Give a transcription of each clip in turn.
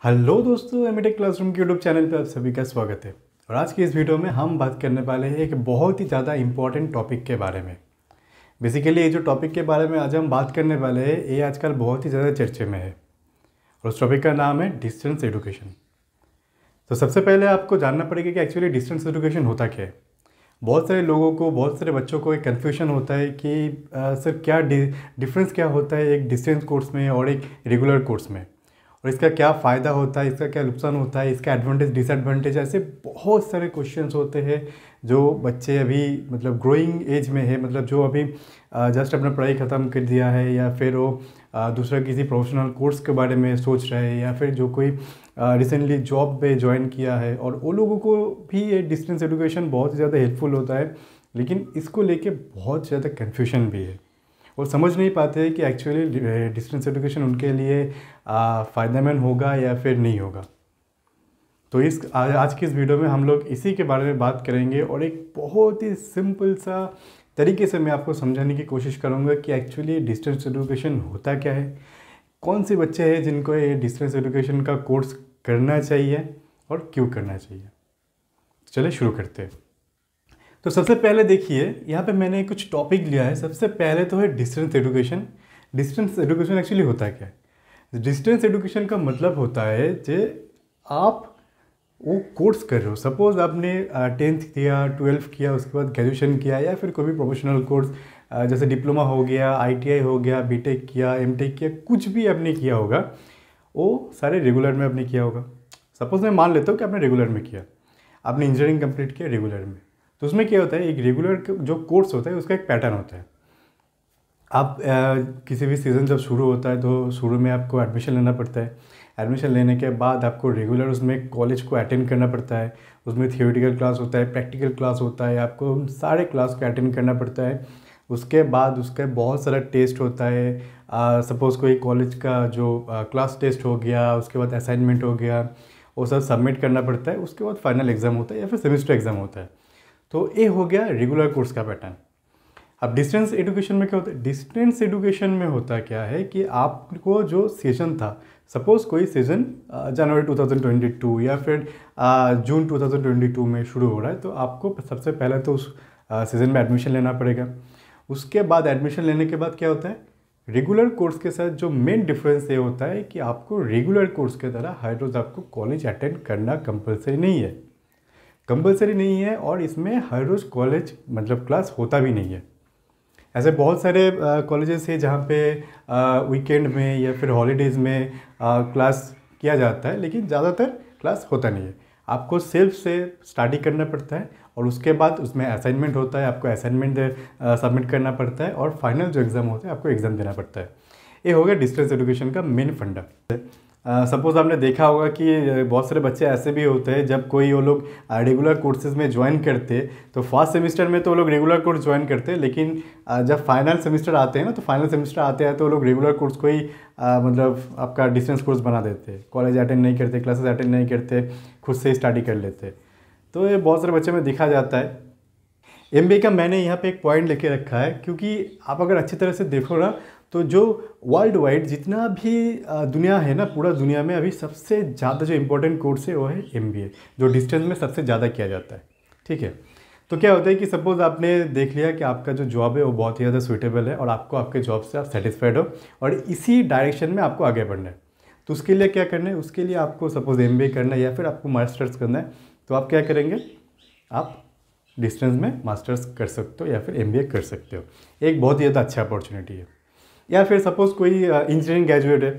Hello दोस्तों, MTech classroom के YouTube channel पे आप सभी का स्वागत है। और आज की इस वीडियो में हम बात करने वाले हैं एक बहुत ही ज़्यादा इम्पॉर्टेंट टॉपिक के बारे में। बेसिकली ये जो टॉपिक के बारे में आज हम बात करने वाले हैं ये आजकल बहुत ही ज़्यादा चर्चे में है और उस टॉपिक का नाम है डिस्टेंस एजुकेशन। तो सबसे पहले आपको जानना पड़ेगा कि एक्चुअली डिस्टेंस एजुकेशन होता क्या है। बहुत सारे लोगों को, बहुत सारे बच्चों को एक कन्फ्यूजन होता है कि सर क्या डिफरेंस क्या होता है एक डिस्टेंस कोर्स में और एक रेगुलर कोर्स में, और इसका क्या फ़ायदा होता है, इसका क्या नुकसान होता है, इसका एडवांटेज डिसएडवांटेज, ऐसे बहुत सारे क्वेश्चंस होते हैं जो बच्चे अभी मतलब ग्रोइंग एज में है, मतलब जो अभी जस्ट अपना पढ़ाई ख़त्म कर दिया है या फिर वो दूसरा किसी प्रोफेशनल कोर्स के बारे में सोच रहे हैं या फिर जो कोई रिसेंटली जॉब पे ज्वाइन किया है, और वो लोगों को भी ये डिस्टेंस एजुकेशन बहुत ही ज़्यादा हेल्पफुल होता है। लेकिन इसको लेके बहुत ज़्यादा कन्फ्यूजन भी है और समझ नहीं पाते हैं कि एक्चुअली डिस्टेंस एजुकेशन उनके लिए फ़ायदेमंद होगा या फिर नहीं होगा। तो आज की इस वीडियो में हम लोग इसी के बारे में बात करेंगे और एक बहुत ही सिंपल सा तरीके से मैं आपको समझाने की कोशिश करूँगा कि एक्चुअली डिस्टेंस एजुकेशन होता क्या है, कौन से बच्चे हैं जिनको ये डिस्टेंस एजुकेशन का कोर्स करना चाहिए और क्यों करना चाहिए। चलिए शुरू करते हैं। तो सबसे पहले देखिए, यहाँ पे मैंने कुछ टॉपिक लिया है। सबसे पहले तो है distance education. Distance education actually होता क्या है। डिस्टेंस एजुकेशन का मतलब होता है कि आप वो कोर्स कर रहे हो। सपोज़ आपने 10th किया, 12th किया, उसके बाद ग्रेजुएशन किया या फिर कोई भी प्रोफेशनल कोर्स जैसे डिप्लोमा हो गया, ITI हो गया, BTech किया, MTech किया, कुछ भी आपने किया होगा वो सारे रेगुलर में आपने किया होगा। सपोज़ मैं मान लेता हूँ कि आपने रेगुलर में किया, आपने इंजीनियरिंग कंप्लीट किया रेगुलर में। तो उसमें क्या होता है, एक रेगुलर जो कोर्स होता है उसका एक पैटर्न होता है। आप किसी भी सीज़न जब शुरू होता है तो शुरू में आपको एडमिशन लेना पड़ता है। एडमिशन लेने के बाद आपको रेगुलर उसमें कॉलेज को अटेंड करना पड़ता है। उसमें थियोरेटिकल क्लास होता है, प्रैक्टिकल क्लास होता है, आपको उन सारे क्लास को अटेंड करना पड़ता है। उसके बाद उसका बहुत सारा टेस्ट होता है। सपोज़ कोई कॉलेज का जो क्लास टेस्ट हो गया, उसके बाद असाइनमेंट हो गया, वो सब सबमिट करना पड़ता है। उसके बाद फाइनल एग्ज़ाम होता है या फिर सेमेस्टर एग्ज़ाम होता है। तो ये हो गया रेगुलर कोर्स का पैटर्न। अब डिस्टेंस एजुकेशन में क्या होता है, डिस्टेंस एजुकेशन में होता क्या है कि आपको जो सेशन था, सपोज़ कोई सीज़न जनवरी 2022 या फिर जून 2022 में शुरू हो रहा है, तो आपको सबसे पहले तो उस सीज़न में एडमिशन लेना पड़ेगा। उसके बाद एडमिशन लेने के बाद क्या होता है, रेगुलर कोर्स के साथ जो मेन डिफरेंस ये होता है कि आपको रेगुलर कोर्स की तरह हर रोज़ आपको कॉलेज अटेंड करना कंपलसरी नहीं है। कंपलसरी नहीं है और इसमें हर रोज़ कॉलेज मतलब क्लास होता भी नहीं है। ऐसे बहुत सारे कॉलेजेस हैं जहाँ पे वीकेंड में या फिर हॉलीडेज़ में क्लास किया जाता है, लेकिन ज़्यादातर क्लास होता नहीं है। आपको सेल्फ से स्टडी करना पड़ता है और उसके बाद उसमें असाइनमेंट होता है, आपको असाइनमेंट सबमिट करना पड़ता है और फाइनल जो एग्ज़ाम होता है आपको एग्ज़ाम देना पड़ता है। ये हो गया डिस्टेंस एजुकेशन का मेन फंडा। सपोज़ आपने देखा होगा कि बहुत सारे बच्चे ऐसे भी होते हैं, जब कोई वो लोग रेगुलर कोर्सेज में ज्वाइन करते तो फर्स्ट सेमेस्टर में तो वो लोग रेगुलर कोर्स ज्वाइन करते हैं, लेकिन जब फाइनल सेमेस्टर आते हैं ना, तो फाइनल सेमेस्टर आते हैं तो वो लोग रेगुलर कोर्स को ही मतलब आपका डिस्टेंस कोर्स बना देते हैं। कॉलेज अटेंड नहीं करते, क्लासेस अटेंड नहीं करते, खुद से स्टडी कर लेते। तो ये बहुत सारे बच्चे में दिखा जाता है। MBA का मैंने यहाँ पे एक पॉइंट लेके रखा है, क्योंकि आप अगर अच्छी तरह से देखो ना, तो जो वर्ल्ड वाइड जितना भी दुनिया है ना, पूरा दुनिया में अभी सबसे ज़्यादा जो इम्पोर्टेंट कोर्स है वो है MBA, जो डिस्टेंस में सबसे ज़्यादा किया जाता है। ठीक है, तो क्या होता है कि सपोज़ आपने देख लिया कि आपका जो जॉब है वो बहुत ही ज़्यादा सूटेबल है और आपको आपके जॉब से आप सेटिस्फाइड हो और इसी डायरेक्शन में आपको आगे बढ़ना है। तो उसके लिए क्या करना है, उसके लिए आपको सपोज़ MBA करना है या फिर आपको मास्टर्स करना है, तो आप क्या करेंगे, आप डिस्टेंस में मास्टर्स कर सकते हो या फिर MBA कर सकते हो। एक बहुत ही ज़्यादा अच्छा अपॉर्चुनिटी है। या फिर सपोज़ कोई इंजीनियरिंग ग्रेजुएट है,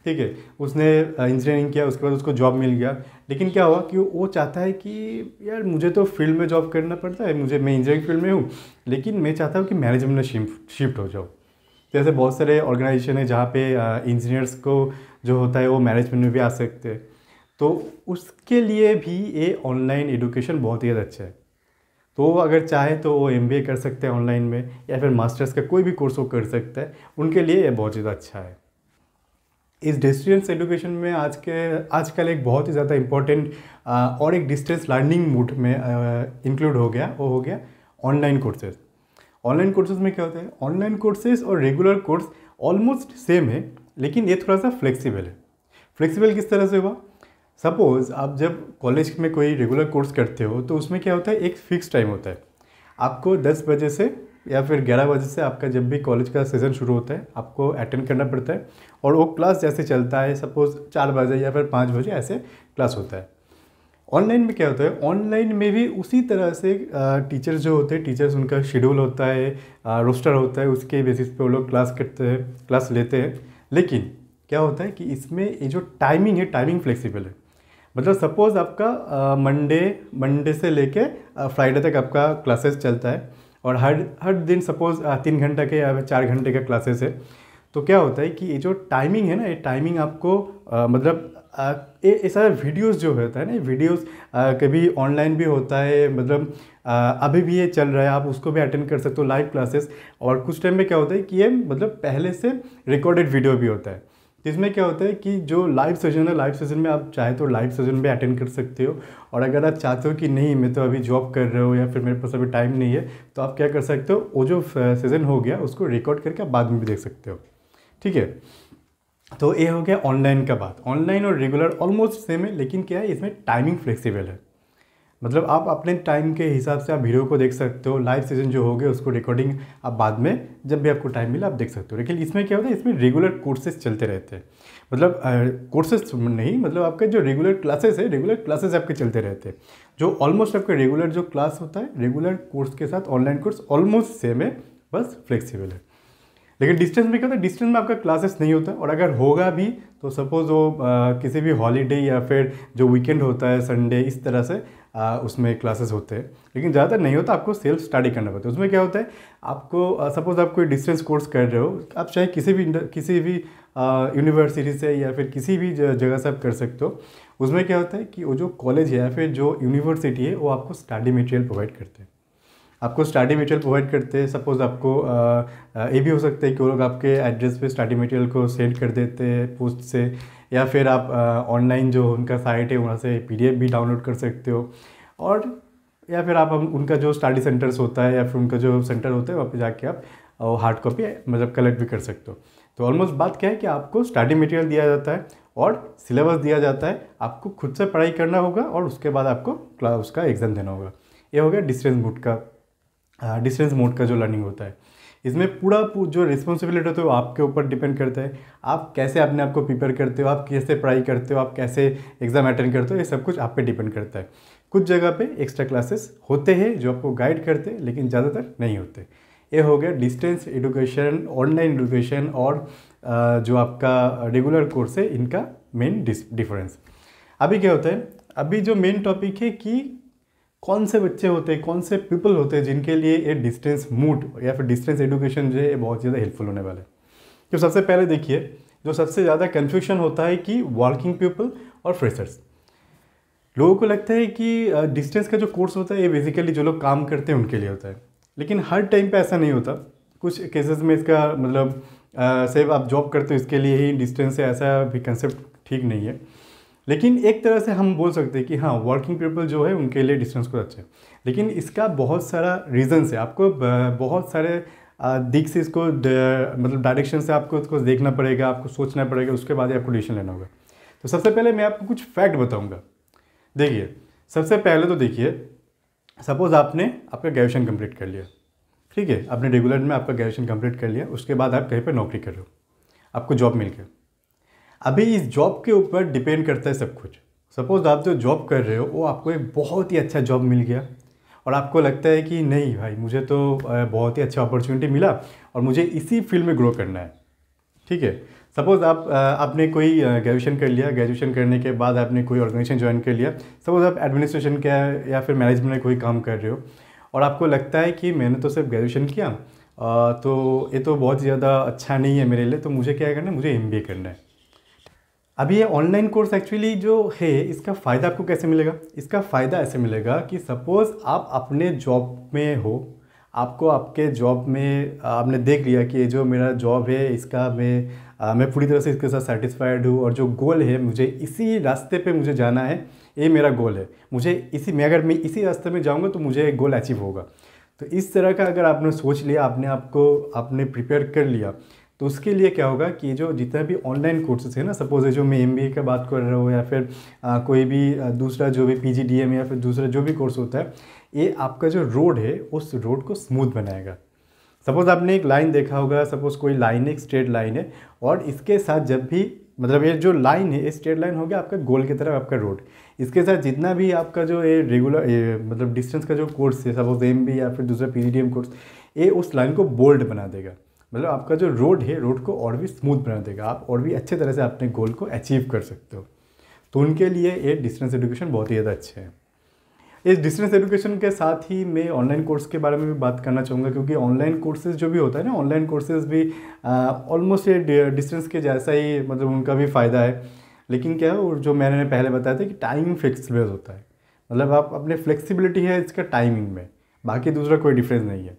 ठीक है, उसने इंजीनियरिंग किया, उसके बाद उसको जॉब मिल गया, लेकिन क्या हुआ कि वो चाहता है कि यार मुझे तो फील्ड में जॉब करना पड़ता है, मैं इंजीनियरिंग फील्ड में हूँ, लेकिन मैं चाहता हूँ कि मैनेजमेंट में शिफ्ट हो जाऊँ। जैसे बहुत सारे ऑर्गेनाइजेशन है जहाँ पे इंजीनियर्स को जो होता है वो मैनेजमेंट में भी आ सकते हैं। तो उसके लिए भी ये ऑनलाइन एजुकेशन बहुत ही ज़्यादा अच्छा है। तो वो अगर चाहे तो वो MBA कर सकते हैं ऑनलाइन में, या फिर मास्टर्स का कोई भी कोर्स वो कर सकता है, उनके लिए ये बहुत ज़्यादा अच्छा है। इस डिस्टेंस एजुकेशन में आजकल एक बहुत ही ज़्यादा इम्पोर्टेंट और एक डिस्टेंस लर्निंग मोड में इंक्लूड हो गया, वो हो गया ऑनलाइन कोर्सेज। ऑनलाइन कोर्सेज में क्या होता है, ऑनलाइन कोर्सेज और रेगुलर कोर्स ऑलमोस्ट सेम है, लेकिन ये थोड़ा सा फ्लेक्सिबल है। फ्लेक्सिबल किस तरह से हुआ सपोज़ आप जब कॉलेज में कोई रेगुलर कोर्स करते हो तो उसमें क्या होता है, एक फ़िक्स टाइम होता है। आपको 10 बजे से या फिर 11 बजे से आपका जब भी कॉलेज का सीज़न शुरू होता है आपको अटेंड करना पड़ता है, और वो क्लास जैसे चलता है, सपोज़ 4 बजे या फिर 5 बजे ऐसे क्लास होता है। ऑनलाइन में क्या होता है, ऑनलाइन में भी उसी तरह से टीचर्स जो होते हैं, टीचर्स उनका शेड्यूल होता है, रोस्टर होता है, उसके बेसिस पे वो लोग क्लास करते हैं, क्लास लेते हैं। लेकिन क्या होता है कि इसमें ये जो टाइमिंग है, टाइमिंग फ्लेक्सिबल है। मतलब सपोज़ आपका मंडे से लेके फ्राइडे तक आपका क्लासेस चलता है, और हर दिन सपोज़ 3 घंटे के या 4 घंटे का क्लासेस है। तो क्या होता है कि ये जो टाइमिंग है ना, ये टाइमिंग आपको मतलब ये सारे वीडियोस जो होता है ना, ये वीडियोस कभी ऑनलाइन भी होता है, मतलब अभी भी ये चल रहा है, आप उसको भी अटेंड कर सकते हो लाइव क्लासेस। और कुछ टाइम में क्या होता है कि ये मतलब पहले से रिकॉर्डेड वीडियो भी होता है, जिसमें क्या होता है कि जो लाइव सेशन है, लाइव सेशन में आप चाहे तो लाइव सेशन भी अटेंड कर सकते हो। और अगर आप चाहते हो कि नहीं मैं तो अभी जॉब कर रहे हो या फिर मेरे पास अभी टाइम नहीं है, तो आप क्या कर सकते हो, वो जो सेशन हो गया उसको रिकॉर्ड करके आप बाद में भी देख सकते हो। ठीक है, तो ये हो गया ऑनलाइन का बात। ऑनलाइन और रेगुलर ऑलमोस्ट सेम है, लेकिन क्या है इसमें टाइमिंग फ्लेक्सिबल है। मतलब आप अपने टाइम के हिसाब से आप वीडियो को देख सकते हो, लाइव सेशन जो हो गया उसको रिकॉर्डिंग आप बाद में जब भी आपको टाइम मिला आप देख सकते हो। लेकिन इसमें क्या होता है, इसमें रेगुलर कोर्सेज चलते रहते हैं। मतलब कोर्सेज नहीं, मतलब आपका जो रेगुलर क्लासेस है, रेगुलर क्लासेस आपके चलते रहते हैं। जो ऑलमोस्ट आपका रेगुलर जो क्लास होता है, रेगुलर कोर्स के साथ ऑनलाइन कोर्स ऑलमोस्ट सेम है, बस फ्लेक्सिबल है। लेकिन डिस्टेंस में क्या होता है, डिस्टेंस में आपका क्लासेस नहीं होता, और अगर होगा भी तो सपोज़ वो किसी भी हॉलीडे या फिर जो वीकेंड होता है संडे, इस तरह से उसमें क्लासेस होते हैं। लेकिन ज़्यादातर नहीं होता, आपको सेल्फ स्टडी करना पड़ता है। उसमें क्या होता है, आपको सपोज़ आप कोई डिस्टेंस कोर्स कर रहे हो, आप चाहे किसी भी यूनिवर्सिटी से या फिर किसी भी जगह से आप कर सकते हो। उसमें क्या होता है कि वो जो कॉलेज है या फिर जो यूनिवर्सिटी है वो आपको स्टडी मटेरियल प्रोवाइड करते हैं। आपको स्टडी मटेरियल प्रोवाइड करते हैं। सपोज़ आपको ये भी हो सकता है कि वो लोग आपके एड्रेस पे स्टडी मटेरियल को सेंड कर देते हैं पोस्ट से, या फिर आप ऑनलाइन जो उनका साइट है वहाँ से PDF भी डाउनलोड कर सकते हो। और या फिर आप उनका जो स्टडी सेंटर्स होता है या फिर उनका जो सेंटर होता है वहाँ पे जाके आप हार्ड कॉपी मतलब कलेक्ट भी कर सकते हो। तो ऑलमोस्ट बात क्या है कि आपको स्टडी मटेरियल दिया जाता है और सिलेबस दिया जाता है, आपको खुद से पढ़ाई करना होगा और उसके बाद आपको उसका एग्ज़ाम देना होगा। ये हो गया डिस्टेंस मोड का जो लर्निंग होता है। इसमें पूरा जो रिस्पॉन्सिबिलिटी होता है वो आपके ऊपर डिपेंड करता है। आप कैसे अपने आप को प्रिपेयर करते हो, आप कैसे पढ़ाई करते हो, आप कैसे एग्ज़ाम अटेंड करते हो, ये सब कुछ आप पे डिपेंड करता है। कुछ जगह पे एक्स्ट्रा क्लासेस होते हैं जो आपको गाइड करते हैं, लेकिन ज़्यादातर नहीं होते। ये हो गया डिस्टेंस एजुकेशन, ऑनलाइन एजुकेशन और जो आपका रेगुलर कोर्स है, इनका मेन डिफरेंस। अभी क्या होता है, अभी जो मेन टॉपिक है कि कौन से बच्चे होते हैं, कौन से पीपल होते हैं जिनके लिए ये डिस्टेंस मूड या फिर डिस्टेंस एजुकेशन जो है ये बहुत ज़्यादा हेल्पफुल होने वाला है। तो सबसे पहले देखिए, जो सबसे ज़्यादा कन्फ्यूजन होता है कि वर्किंग पीपल और फ्रेशर्स। लोगों को लगता है कि डिस्टेंस का जो कोर्स होता है ये बेसिकली जो लोग काम करते हैं उनके लिए होता है, लेकिन हर टाइम पे ऐसा नहीं होता। कुछ केसेस में इसका मतलब सिर्फ आप जॉब करते हो इसके लिए ही डिस्टेंस है, ऐसा भी कंसेप्ट ठीक नहीं है। लेकिन एक तरह से हम बोल सकते हैं कि हाँ, वर्किंग पीपल जो है उनके लिए डिस्टेंस को अच्छा है, लेकिन इसका बहुत सारा रीज़न्स है। आपको बहुत सारे दिख से इसको मतलब डायरेक्शन से आपको इसको देखना पड़ेगा, आपको सोचना पड़ेगा, उसके बाद ही आपको डिसीजन लेना होगा। तो सबसे पहले मैं आपको कुछ फैक्ट बताऊंगा। देखिए, सबसे पहले तो देखिए, सपोज़ आपने आपका ग्रेजुएशन कंप्लीट कर लिया, ठीक है, आपने रेगुलर में आपका ग्रेजुएशन कंप्लीट कर लिया, उसके बाद आप कहीं पर नौकरी कर रहे हो, आपको जॉब मिल गया। अभी इस जॉब के ऊपर डिपेंड करता है सब कुछ। सपोज़ आप जो जॉब कर रहे हो वो आपको एक बहुत ही अच्छा जॉब मिल गया और आपको लगता है कि नहीं भाई, मुझे तो बहुत ही अच्छा अपॉर्चुनिटी मिला और मुझे इसी फील्ड में ग्रो करना है, ठीक है। सपोज़ आपने कोई ग्रेजुएशन कर लिया, ग्रेजुएशन करने के बाद आपने कोई ऑर्गेनाइजेशन ज्वाइन कर लिया। सपोज़ आप एडमिनिस्ट्रेशन का या फिर मैनेजमेंट में कोई काम कर रहे हो और आपको लगता है कि मैंने तो सिर्फ ग्रेजुएशन किया, तो ये तो बहुत ज़्यादा अच्छा नहीं है मेरे लिए, तो मुझे क्या करना है, मुझे MBA करना है। अभी ये ऑनलाइन कोर्स एक्चुअली जो है, इसका फ़ायदा आपको कैसे मिलेगा? इसका फ़ायदा ऐसे मिलेगा कि सपोज़ आप अपने जॉब में हो, आपको आपके जॉब में आपने देख लिया कि ये जो मेरा जॉब है इसका मैं पूरी तरह से इसके साथ सेटिस्फाइड हूँ और जो गोल है मुझे इसी रास्ते पे मुझे जाना है, ये मेरा गोल है। मुझे अगर मैं इसी रास्ते में जाऊँगा तो मुझे एक गोल अचीव होगा। तो इस तरह का अगर आपने सोच लिया, आपने प्रिपेयर कर लिया, तो उसके लिए क्या होगा कि जो जितना भी ऑनलाइन कोर्सेज है ना, सपोज जो मैं एमबीए का बात कर रहा हूँ या फिर कोई भी दूसरा जो भी पीजीडीएम या फिर दूसरा जो भी कोर्स होता है, ये आपका जो रोड है उस रोड को स्मूथ बनाएगा। सपोज़ आपने एक लाइन देखा होगा, सपोज़ कोई लाइन है, एक स्ट्रेट लाइन है, और इसके साथ जब भी मतलब ये जो लाइन है, ये स्ट्रेट लाइन हो गया आपका गोल की तरफ आपका रोड, इसके साथ जितना भी आपका जो ये रेगुलर मतलब डिस्टेंस का जो कोर्स है, सपोज एमबी या फिर दूसरा पीजीडीएम कोर्स, ये उस लाइन को बोल्ड बना देगा। मतलब आपका जो रोड है, रोड को और भी स्मूथ बना देगा, आप और भी अच्छे तरह से अपने गोल को अचीव कर सकते हो। तो उनके लिए ये डिस्टेंस एजुकेशन बहुत ही ज़्यादा अच्छे हैं। इस डिस्टेंस एजुकेशन के साथ ही मैं ऑनलाइन कोर्स के बारे में भी बात करना चाहूँगा, क्योंकि ऑनलाइन कोर्सेज जो भी होता है ना, ऑनलाइन कोर्सेज भी ऑलमोस्ट ये डिस्टेंस के जैसा ही, मतलब उनका भी फ़ायदा है। लेकिन क्या है, और जो मैंने पहले बताया था कि टाइमिंग फ्लेक्सिबल होता है, मतलब आप अपने फ्लेक्सिबिलिटी है इसका टाइमिंग में, बाकी दूसरा कोई डिफरेंस नहीं है।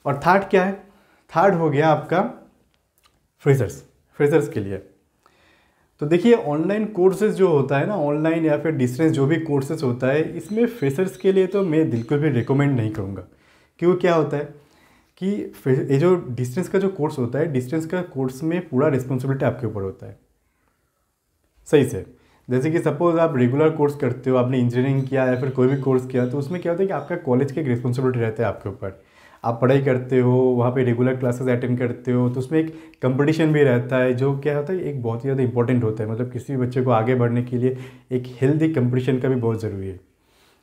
और थर्ड क्या है, थर्ड हो गया आपका फ्रेशर्स के लिए। तो देखिए ऑनलाइन कोर्सेज जो होता है ना, ऑनलाइन या फिर डिस्टेंस जो भी कोर्सेज होता है, इसमें फ्रेशर्स के लिए तो मैं बिल्कुल भी रिकमेंड नहीं करूँगा। क्योंकि क्या होता है कि ये जो डिस्टेंस का जो कोर्स होता है, डिस्टेंस का कोर्स में पूरा रिस्पॉन्सिबिलिटी आपके ऊपर होता है, सही से। जैसे कि सपोज आप रेगुलर कोर्स करते हो, आपने इंजीनियरिंग किया या फिर कोई भी कोर्स किया, तो उसमें क्या होता है कि आपका कॉलेज की एक रिस्पॉन्सिबिलिटी रहता है आपके ऊपर। आप पढ़ाई करते हो, वहाँ पे रेगुलर क्लासेस अटेंड करते हो, तो उसमें एक कंपटीशन भी रहता है, जो क्या होता है एक बहुत ही ज़्यादा इंपॉर्टेंट होता है। मतलब किसी भी बच्चे को आगे बढ़ने के लिए एक हेल्दी कंपटीशन का भी बहुत ज़रूरी है।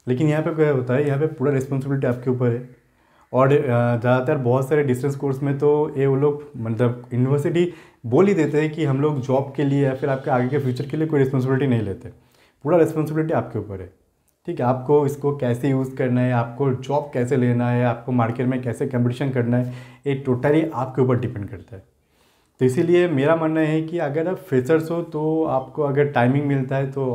लेकिन यहाँ पे क्या होता है, यहाँ पे पूरा रिस्पॉन्सिबिलिटी आपके ऊपर है। और ज़्यादातर बहुत सारे डिस्टेंस कोर्स में तो ये वो लोग मतलब यूनिवर्सिटी बोल ही देते हैं कि हम लोग जॉब के लिए या फिर आपके आगे के फ्यूचर के लिए कोई रिस्पॉन्सिबिलिटी नहीं लेते। पूरा रिस्पॉन्सिबिलिटी आपके ऊपर है, ठीक है। आपको इसको कैसे यूज़ करना है, आपको जॉब कैसे लेना है, आपको मार्केट में कैसे कंपटीशन करना है, ये टोटली आपके ऊपर डिपेंड करता है। तो इसीलिए मेरा मानना है कि अगर आप फ्रेशर्स हो तो आपको अगर टाइमिंग मिलता है तो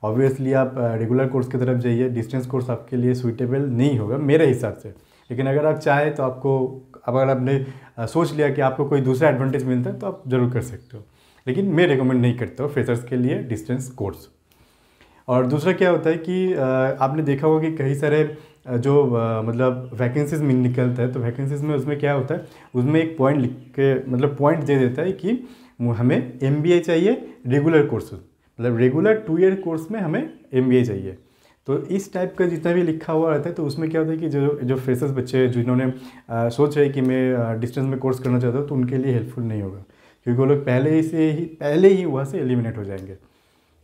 ऑब्वियसली आप रेगुलर कोर्स की तरफ जाइए। डिस्टेंस कोर्स आपके लिए सूटेबल नहीं होगा मेरे हिसाब से। लेकिन अगर आप चाहें तो आपको, अगर आपने सोच लिया कि आपको कोई दूसरा एडवांटेज मिलता है तो आप ज़रूर कर सकते हो। लेकिन मैं रिकमेंड नहीं करता हूँ फ्रेशर्स के लिए डिस्टेंस कोर्स। और दूसरा क्या होता है कि आपने देखा होगा कि कई सारे जो मतलब वैकेंसीज में निकलता है, तो वैकेंसीज में उसमें क्या होता है, उसमें एक पॉइंट लिख के मतलब पॉइंट दे देता है कि हमें एमबीए चाहिए रेगुलर कोर्स, मतलब रेगुलर 2 ईयर कोर्स में हमें एमबीए चाहिए। तो इस टाइप का जितना भी लिखा हुआ रहता है, तो उसमें क्या होता है कि जो फ्रेशर्स बच्चे जिन्होंने सोच रहे कि मैं डिस्टेंस में कोर्स करना चाहता हूँ, तो उनके लिए हेल्पफुल नहीं होगा, क्योंकि वो लोग पहले ही वहाँ से एलिमिनेट हो जाएंगे।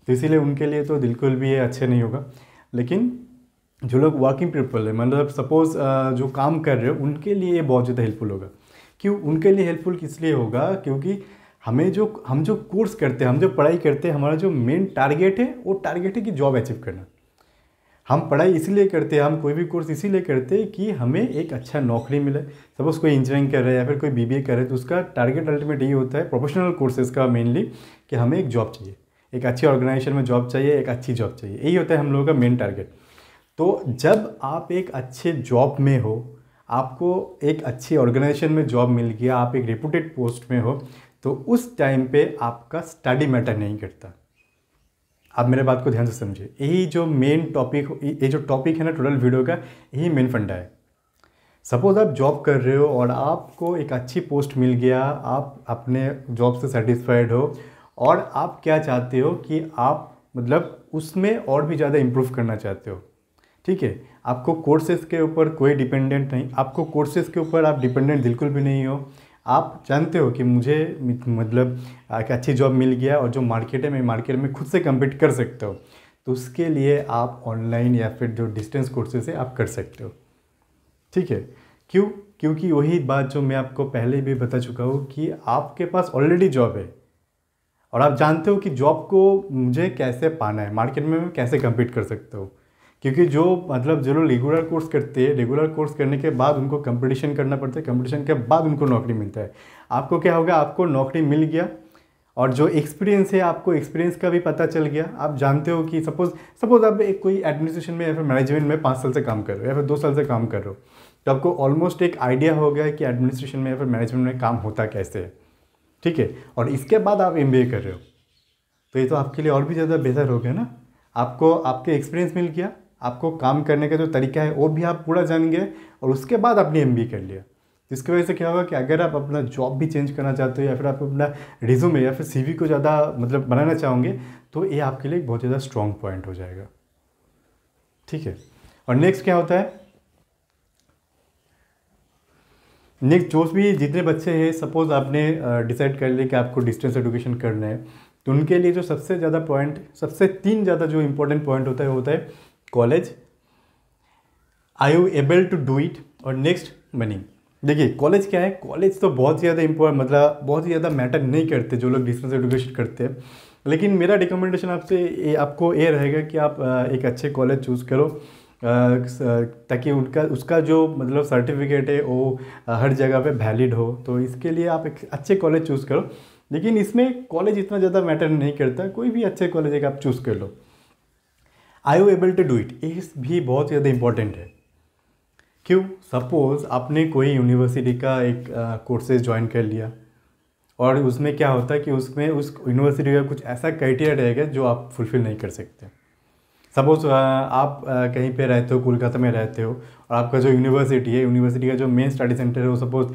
तो इसीलिए उनके लिए तो बिल्कुल भी ये अच्छे नहीं होगा। लेकिन जो लोग वर्किंग पीपल है, मतलब सपोज़ जो काम कर रहे हो, उनके लिए ये बहुत ज़्यादा हेल्पफुल होगा। क्यों उनके लिए हेल्पफुल किस लिए होगा, क्योंकि हम जो कोर्स करते हैं, हम जो पढ़ाई करते हैं, हमारा जो मेन टारगेट है वो टारगेट है कि जॉब अचीव करना। हम पढ़ाई इसीलिए करते हैं, हम कोई भी कोर्स इसीलिए करते हैं कि हमें एक अच्छा नौकरी मिले। सपोज़ कोई इंजीनियरिंग कर रहा है या फिर कोई बीबीए कर रहा है, तो उसका टारगेट अल्टीमेट यही होता है प्रोफेशनल कोर्सेज का मेनली, कि हमें एक जॉब चाहिए, एक अच्छी ऑर्गेनाइजेशन में जॉब चाहिए, एक अच्छी जॉब चाहिए। यही होता है हम लोगों का मेन टारगेट। तो जब आप एक अच्छे जॉब में हो, आपको एक अच्छी ऑर्गेनाइजेशन में जॉब मिल गया, आप एक रेपुटेड पोस्ट में हो, तो उस टाइम पे आपका स्टडी मैटर नहीं करता। आप मेरे बात को ध्यान से समझिए। यही जो मेन टॉपिक, ये जो टॉपिक है ना टोटल वीडियो का, यही मेन फंडा है। सपोज़ आप जॉब कर रहे हो और आपको एक अच्छी पोस्ट मिल गया, आप अपने जॉब से सेटिस्फाइड हो, और आप क्या चाहते हो कि आप मतलब उसमें और भी ज़्यादा इम्प्रूव करना चाहते हो, ठीक है। आपको कोर्सेज़ के ऊपर कोई डिपेंडेंट नहीं, आपको कोर्सेज़ के ऊपर आप डिपेंडेंट बिल्कुल भी नहीं हो। आप जानते हो कि मुझे मतलब एक अच्छी जॉब मिल गया और जो मार्केट है, मैं मार्केट में खुद से कम्पीट कर सकता हूँ, तो उसके लिए आप ऑनलाइन या फिर जो डिस्टेंस कोर्सेज है आप कर सकते हो, ठीक है। क्यों? क्योंकि वही बात जो मैं आपको पहले भी बता चुका हूँ कि आपके पास ऑलरेडी जॉब है और आप जानते हो कि जॉब को मुझे कैसे पाना है, मार्केट में मैं कैसे कम्पीट कर सकता हूँ। क्योंकि जो लोग रेगुलर कोर्स करते हैं, रेगुलर कोर्स करने के बाद उनको कंपटीशन करना पड़ता है, कंपटीशन के बाद उनको नौकरी मिलता है। आपको क्या होगा, आपको नौकरी मिल गया और जो एक्सपीरियंस है, आपको एक्सपीरियंस का भी पता चल गया। आप जानते हो कि सपोज आप एक कोई एडमिनिस्ट्रेशन में या फिर मैनेजमेंट में 5 साल से काम कर रहे हो या फिर 2 साल से काम कर रहे हो, तो आपको ऑलमोस्ट एक आइडिया हो गया कि एडमिनिस्ट्रेशन में या फिर मैनेजमेंट में काम होता कैसे है, ठीक है। और इसके बाद आप MBA कर रहे हो, तो ये तो आपके लिए और भी ज़्यादा बेहतर हो गया ना। आपको आपके एक्सपीरियंस मिल गया, आपको काम करने का जो तरीका है वो भी आप पूरा जान गए, और उसके बाद आपने MBA कर लिया। जिसकी वजह से क्या होगा कि अगर आप अपना जॉब भी चेंज करना चाहते हो या फिर आप अपना रिज्यूमे या फिर सीवी को ज़्यादा मतलब बनाना चाहोगे तो ये आपके लिए बहुत ज़्यादा स्ट्रॉन्ग पॉइंट हो जाएगा। ठीक है। और नेक्स्ट क्या होता है, नेक्स्ट जो भी जितने बच्चे हैं, सपोज आपने डिसाइड कर लिया कि आपको डिस्टेंस एजुकेशन करना है, तो उनके लिए जो सबसे ज़्यादा पॉइंट, सबसे 3 ज़्यादा जो इंपॉर्टेंट पॉइंट होता है वो होता है college, are you able to do it, और नेक्स्ट मनी। देखिए कॉलेज क्या है, कॉलेज तो बहुत ज़्यादा इंपॉर्टेंट, मतलब बहुत ही ज़्यादा मैटर नहीं करते जो लोग डिस्टेंस एजुकेशन करते हैं, लेकिन मेरा रिकमेंडेशन आपको ये रहेगा कि आप एक अच्छे कॉलेज चूज़ करो, ताकि उसका जो मतलब सर्टिफिकेट है वो हर जगह पे वैलिड हो। तो इसके लिए आप एक अच्छे कॉलेज चूज़ करो, लेकिन इसमें कॉलेज इतना ज़्यादा मैटर नहीं करता, कोई भी अच्छे कॉलेज एक आप चूज़ कर लो। I you able to do it, ये भी बहुत ज़्यादा इंपॉर्टेंट है। क्यों? सपोज़ आपने कोई यूनिवर्सिटी का एक कोर्सेज ज्वाइन कर लिया और उसमें क्या होता है कि उसमें उस यूनिवर्सिटी का कुछ ऐसा क्राइटेरिया रहेगा जो आप फुलफ़िल नहीं कर सकते। सपोज़ आप कहीं पे रहते हो, कोलकाता में रहते हो, और आपका जो यूनिवर्सिटी है, यूनिवर्सिटी का जो मेन स्टडी सेंटर है वो सपोज़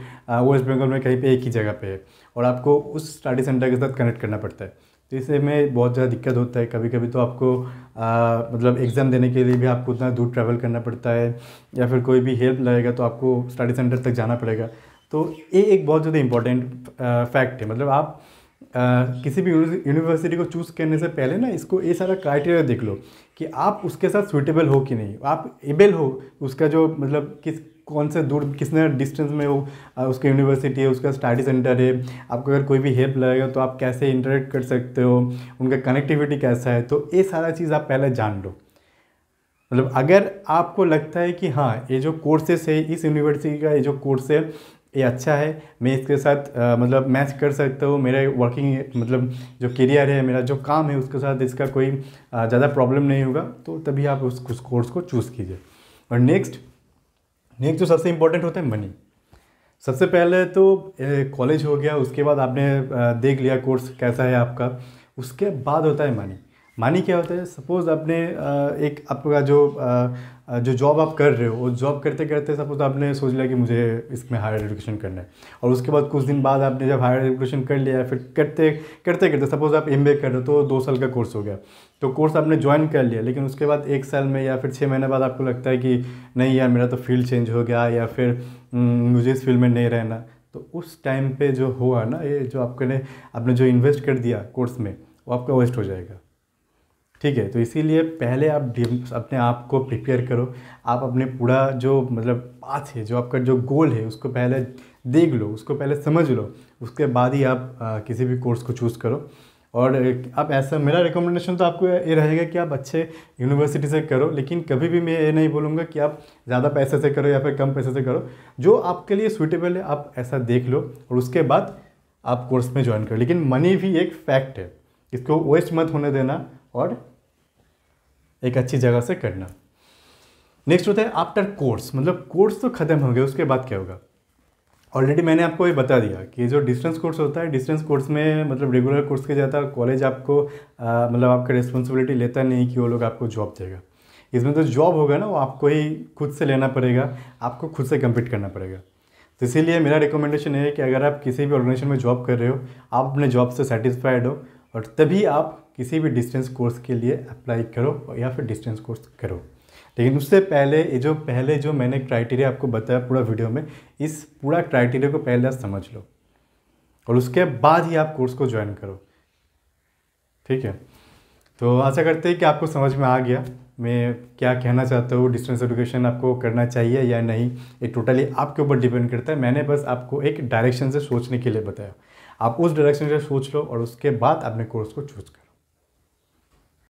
वेस्ट बंगाल में कहीं पे एक ही जगह पे है, और आपको उस स्टडी सेंटर के साथ कनेक्ट करना पड़ता है। तो इससे में बहुत ज़्यादा दिक्कत होता है। कभी कभी तो आपको मतलब एग्ज़ाम देने के लिए भी आपको उतना दूर ट्रैवल करना पड़ता है, या फिर कोई भी हेल्प लगेगा तो आपको स्टडी सेंटर तक जाना पड़ेगा। तो ये एक बहुत ज़्यादा इंपॉर्टेंट फैक्ट है। मतलब आप किसी भी यूनिवर्सिटी को चूज़ करने से पहले ना इसको ये सारा क्राइटेरिया देख लो कि आप उसके साथ सूटेबल हो कि नहीं, आप एबल हो, उसका जो मतलब कौन से दूर कितने डिस्टेंस में वो उसका यूनिवर्सिटी है, उसका स्टडी सेंटर है, आपको अगर कोई भी हेल्प लगेगा तो आप कैसे इंटरेक्ट कर सकते हो, उनका कनेक्टिविटी कैसा है। तो ये सारा चीज़ आप पहले जान लो। मतलब अगर आपको लगता है कि हाँ ये जो कोर्सेस है, इस यूनिवर्सिटी का ये जो कोर्स है ये अच्छा है, मैं इसके साथ मतलब मैच कर सकता हूँ, मेरे वर्किंग मतलब जो करियर है, मेरा जो काम है उसके साथ इसका कोई ज़्यादा प्रॉब्लम नहीं होगा, तो तभी आप उस कोर्स को चूज़ कीजिए। और नेक्स्ट जो सबसे इम्पोर्टेंट होता है मनी। सबसे पहले तो कॉलेज हो गया, उसके बाद आपने देख लिया कोर्स कैसा है आपका, उसके बाद होता है मनी। मनी क्या होता है, सपोज़ आपने एक आपका जो जॉब आप कर रहे हो, वो जॉब करते करते सपोज आपने सोच लिया कि मुझे इसमें हायर एजुकेशन करना है, और उसके बाद कुछ दिन बाद आपने जब हायर एजुकेशन कर लिया, फिर करते करते सपोज आप MBA कर रहे हो तो 2 साल का कोर्स हो गया, तो कोर्स आपने ज्वाइन कर लिया, लेकिन उसके बाद 1 साल में या फिर 6 महीने बाद आपको लगता है कि नहीं यार मेरा तो फील्ड चेंज हो गया, या फिर मुझे इस फील्ड में नहीं रहना। तो उस टाइम पे जो हुआ ना, ये जो आपने जो इन्वेस्ट कर दिया कोर्स में, वो आपका वेस्ट हो जाएगा। ठीक है। तो इसीलिए पहले आप अपने आप को प्रिपेयर करो, आप अपने पूरा जो मतलब पाथ है, जो आपका जो गोल है, उसको पहले देख लो, उसको पहले समझ लो, उसके बाद ही आप किसी भी कोर्स को चूज़ करो। और आप ऐसा, मेरा रिकमेंडेशन तो आपको ये रहेगा कि आप अच्छे यूनिवर्सिटी से करो, लेकिन कभी भी मैं ये नहीं बोलूँगा कि आप ज़्यादा पैसे से करो या फिर कम पैसे से करो। जो आपके लिए सूटेबल है आप ऐसा देख लो, और उसके बाद आप कोर्स में ज्वाइन करो। लेकिन मनी भी एक फैक्ट है, इसको वेस्ट मत होने देना, और एक अच्छी जगह से करना। नेक्स्ट होता है आफ्टर कोर्स। मतलब कोर्स तो ख़त्म हो गया, उसके बाद क्या होगा। ऑलरेडी मैंने आपको ये बता दिया कि जो डिस्टेंस कोर्स होता है, डिस्टेंस कोर्स में मतलब रेगुलर कोर्स के जाता है, कॉलेज आपको मतलब आपका रिस्पॉन्सिबिलिटी लेता नहीं कि वो लोग आपको जॉब देगा। इसमें तो जॉब होगा ना, वो आपको ही खुद से लेना पड़ेगा, आपको खुद से कम्पीट करना पड़ेगा। तो इसीलिए मेरा रिकमेंडेशन है कि अगर आप किसी भी ऑर्गेनाइजेशन में जॉब कर रहे हो, आप अपने जॉब से सेटिस्फाइड हो, और तभी आप किसी भी डिस्टेंस कोर्स के लिए अप्लाई करो या फिर डिस्टेंस कोर्स करो। लेकिन उससे पहले ये जो मैंने क्राइटेरिया आपको बताया पूरा वीडियो में, इस पूरा क्राइटेरिया को पहले आप समझ लो, और उसके बाद ही आप कोर्स को ज्वाइन करो। ठीक है। तो आशा करते हैं कि आपको समझ में आ गया मैं क्या कहना चाहता हूँ। डिस्टेंस एजुकेशन आपको करना चाहिए या नहीं, ये टोटली आपके ऊपर डिपेंड करता है। मैंने बस आपको एक डायरेक्शन से सोचने के लिए बताया, आप उस डायरेक्शन से सोच लो और उसके बाद अपने कोर्स को चूज़ करो।